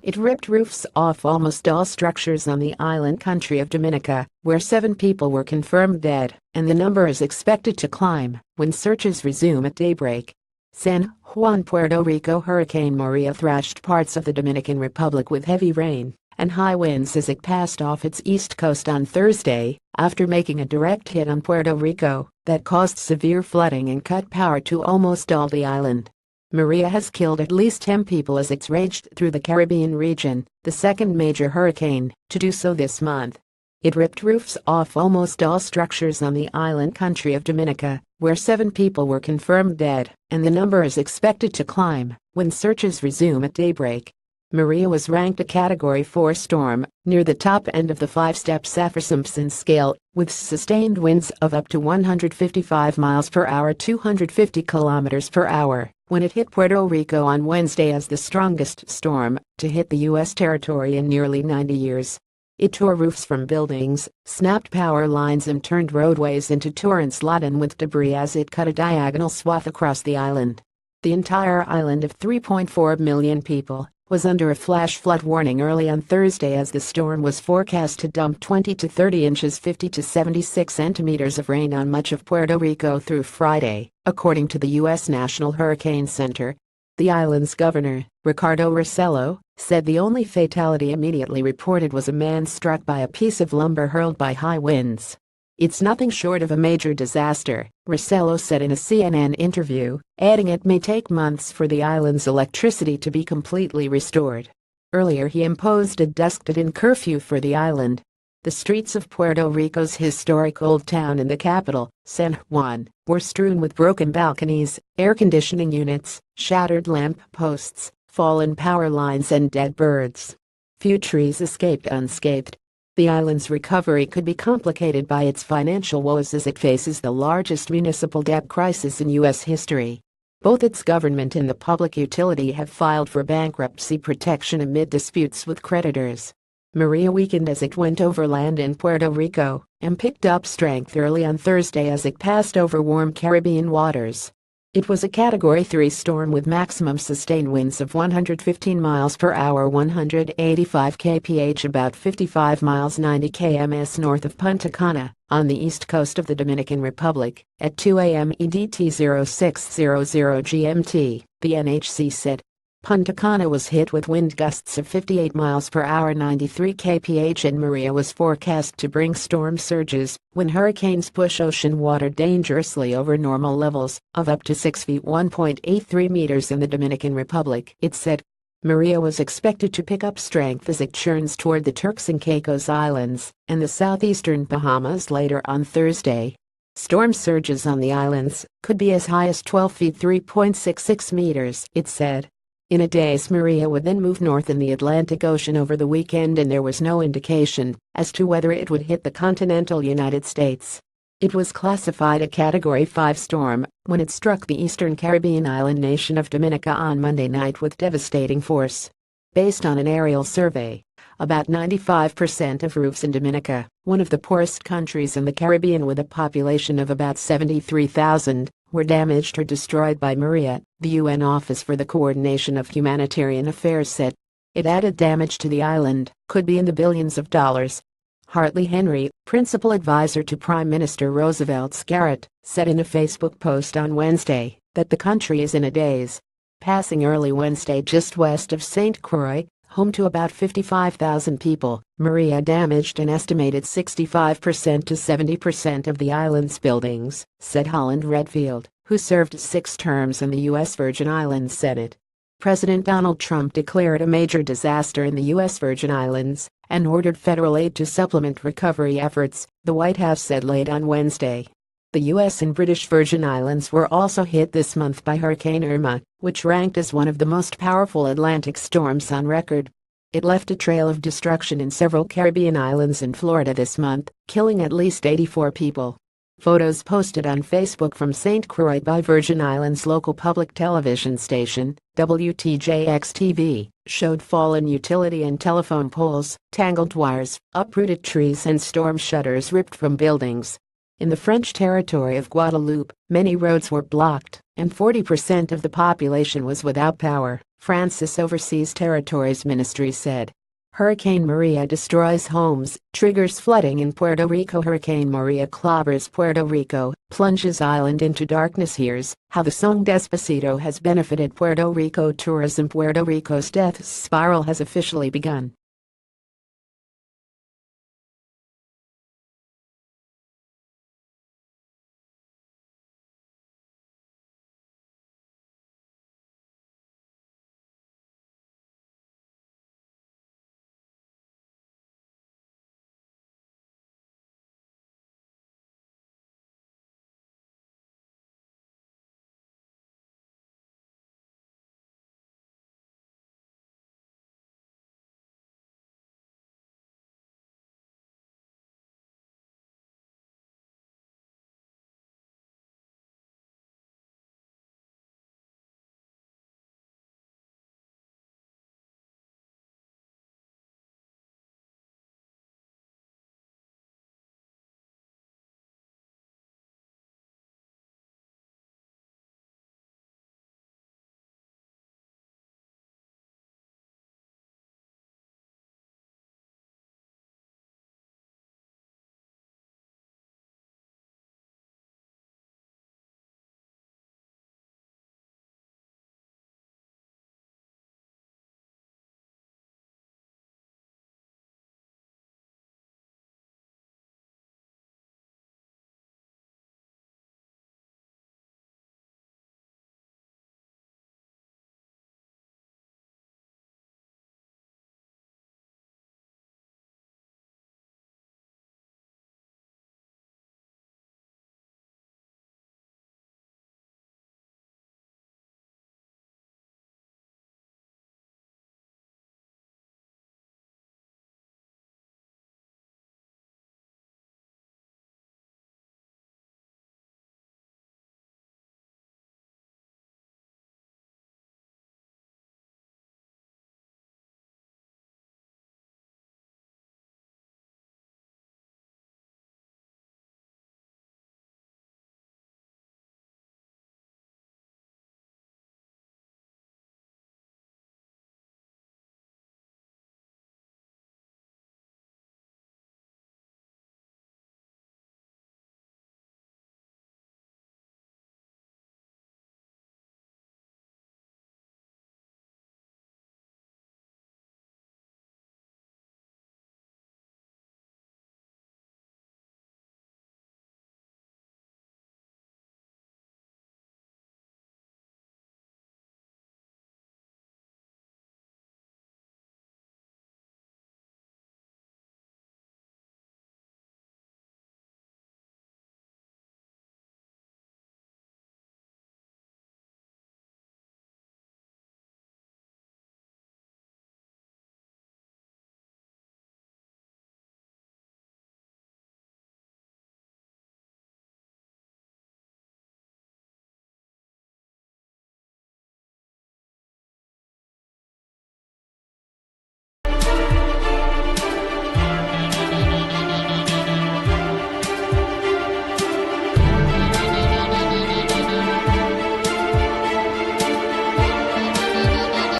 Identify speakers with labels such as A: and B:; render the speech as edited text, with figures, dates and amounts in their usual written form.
A: It ripped roofs off almost all structures on the island country of Dominica, where 7 people were confirmed dead, and the number is expected to climb when searches resume at daybreak. San Juan, Puerto Rico. Hurricane Maria thrashed parts of the Dominican Republic with heavy rain and high winds as it passed off its east coast on Thursday, after making a direct hit on Puerto Rico that caused severe flooding and cut power to almost all the island. Maria has killed at least 10 people as it's raged through the Caribbean region, the second major hurricane to do so this month. It ripped roofs off almost all structures on the island country of Dominica, where 7 people were confirmed dead, and the number is expected to climb when searches resume at daybreak. Maria was ranked a Category 4 storm, near the top end of the 5-step Saffir-Simpson scale, with sustained winds of up to 155 miles per hour, 250 kilometers per hour, when it hit Puerto Rico on Wednesday as the strongest storm to hit the U.S. territory in nearly 90 years. It tore roofs from buildings, snapped power lines and turned roadways into torrents laden with debris as it cut a diagonal swath across the island. The entire island of 3.4 million people was under a flash flood warning early on Thursday as the storm was forecast to dump 20 to 30 inches 50 to 76 centimeters of rain on much of Puerto Rico through Friday, according to the U.S. National Hurricane Center. The island's governor, Ricardo Rossello, said the only fatality immediately reported was a man struck by a piece of lumber hurled by high winds. "It's nothing short of a major disaster," Rossello said in a CNN interview, adding it may take months for the island's electricity to be completely restored. Earlier he imposed a dusk-to-dawn curfew for the island. The streets of Puerto Rico's historic old town in the capital, San Juan, were strewn with broken balconies, air conditioning units, shattered lamp posts, fallen power lines and dead birds. Few trees escaped unscathed. The island's recovery could be complicated by its financial woes as it faces the largest municipal debt crisis in U.S. history. Both its government and the public utility have filed for bankruptcy protection amid disputes with creditors. Maria weakened as it went overland in Puerto Rico and picked up strength early on Thursday as it passed over warm Caribbean waters. It was a Category 3 storm with maximum sustained winds of 115 miles per hour, 185 kph, about 55 miles 90 km north of Punta Cana, on the east coast of the Dominican Republic, at 2 a.m. EDT 0600 GMT, the NHC said. Punta Cana was hit with wind gusts of 58 miles per hour, 93 kph, and Maria was forecast to bring storm surges when hurricanes push ocean water dangerously over normal levels of up to 6 feet 1.83 meters in the Dominican Republic, it said. Maria was expected to pick up strength as it churns toward the Turks and Caicos Islands and the southeastern Bahamas later on Thursday. Storm surges on the islands could be as high as 12 feet 3.66 meters, it said. In a daze, Maria would then move north in the Atlantic Ocean over the weekend, and there was no indication as to whether it would hit the continental United States. It was classified a Category 5 storm when it struck the eastern Caribbean island nation of Dominica on Monday night with devastating force. Based on an aerial survey, about 95% of roofs in Dominica, one of the poorest countries in the Caribbean with a population of about 73,000, were damaged or destroyed by Maria, the UN Office for the Coordination of Humanitarian Affairs said. It added damage to the island could be in the billions of dollars. Hartley Henry, principal advisor to Prime Minister Roosevelt's Garrett, said in a Facebook post on Wednesday that the country is in a daze. Passing early Wednesday just west of St. Croix, home to about 55,000 people, Maria damaged an estimated 65% to 70% of the island's buildings, said Holland Redfield, who served 6 terms in the U.S. Virgin Islands Senate. President Donald Trump declared a major disaster in the U.S. Virgin Islands and ordered federal aid to supplement recovery efforts, the White House said late on Wednesday. The U.S. and British Virgin Islands were also hit this month by Hurricane Irma, which ranked as one of the most powerful Atlantic storms on record. It left a trail of destruction in several Caribbean islands in Florida this month, killing at least 84 people. Photos posted on Facebook from St. Croix by Virgin Islands local public television station, WTJX-TV, showed fallen utility and telephone poles, tangled wires, uprooted trees and storm shutters ripped from buildings. In the French territory of Guadeloupe, many roads were blocked, and 40% of the population was without power, France's Overseas Territories Ministry said. Hurricane Maria destroys homes, triggers flooding in Puerto Rico. Hurricane Maria clobbers Puerto Rico, plunges island into darkness. Here's how the song Despacito has benefited Puerto Rico tourism. Puerto Rico's death spiral has officially begun.